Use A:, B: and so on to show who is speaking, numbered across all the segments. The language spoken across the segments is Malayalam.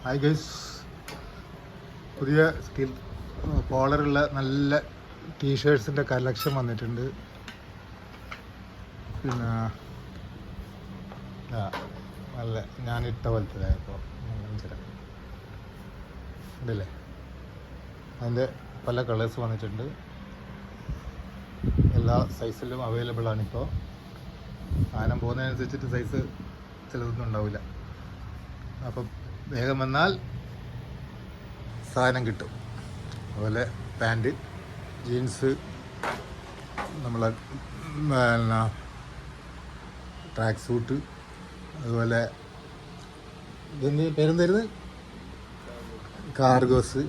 A: ഹായ് ഗൈസ്, പുതിയ സ്കിൽ കോളറുള്ള നല്ല ടീഷർട്സിൻ്റെ കളക്ഷൻ വന്നിട്ടുണ്ട്. പിന്നെ നല്ല ഞാനിട്ട പോലത്തെ ഇപ്പോൾ ഉണ്ടല്ലേ, അതിൻ്റെ പല കളേഴ്സ് വന്നിട്ടുണ്ട്. എല്ലാ സൈസിലും അവൈലബിൾ ആണിപ്പോൾ. സാധനം പോകുന്നതിനനുസരിച്ചിട്ട് സൈസ് ചിലതൊന്നും ഉണ്ടാവില്ല. അപ്പം വേഗം വന്നാൽ സാധനം കിട്ടും. അതുപോലെ പാൻറ്, ജീൻസ്, നമ്മളെ ട്രാക്ക് സൂട്ട്, അതുപോലെ ഇതെന്ത് പേരെന്തായിരുന്നു, കാർഗോസ്,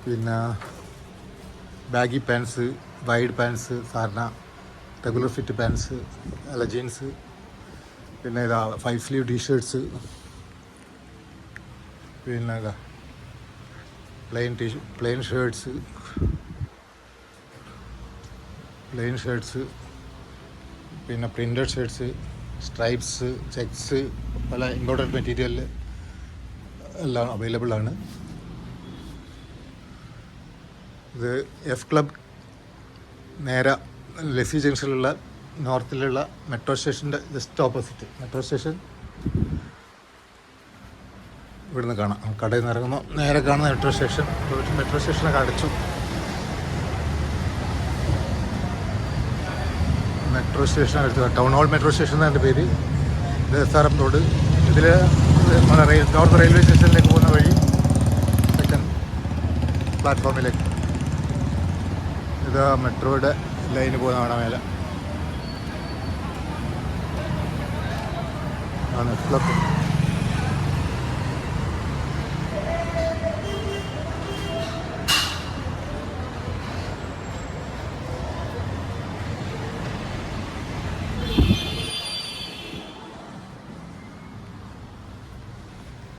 A: പിന്നെ ബാഗി പാൻസ്, വൈഡ് പാൻസ്, സാധാരണ റെഗുലർ ഫിറ്റ് പാൻസ്, അല്ല ജീൻസ്, പിന്നെ ഇതാ 5 സ്ലീവ് ടീഷർട്ട്സ്, പിന്നെ ഇതാ പ്ലെയിൻ ഷർട്ട്സ്, പിന്നെ പ്രിൻറ്റഡ് ഷർട്ട്സ്, സ്ട്രൈപ്സ്, ചെക്സ്, പല ഇമ്പോർട്ടൻറ്റ് മെറ്റീരിയലിൽ എല്ലാം അവൈലബിൾ ആണ്. ഇത് എഫ് ക്ലബ് നേരെ ലസ്സി ജംഗ്ഷനിലുള്ള നോർത്തിലുള്ള മെട്രോ സ്റ്റേഷൻ്റെ ജസ്റ്റ് ഓപ്പോസിറ്റ്. മെട്രോ സ്റ്റേഷൻ ഇവിടുന്ന് കാണാം. കടയിൽ നിന്ന് ഇറങ്ങുമ്പോൾ നേരെ കാണുന്ന മെട്രോ സ്റ്റേഷനൊക്കെ അടച്ചു. മെട്രോ സ്റ്റേഷൻ അടുത്ത് ടൗൺ ഹാൾ മെട്രോ സ്റ്റേഷൻ എന്നാണ് പേര്. ഇത് SRM റോഡ്. ഇതിൽ നമ്മുടെ നോർത്ത് റെയിൽവേ സ്റ്റേഷനിലേക്ക് പോകുന്ന വഴി സെക്കൻഡ് പ്ലാറ്റ്ഫോമിലേക്ക്. ഇത് മെട്രോയുടെ ലൈന് പോകുന്നതാണ് മേലെ. ആണ് ക്ലബ്.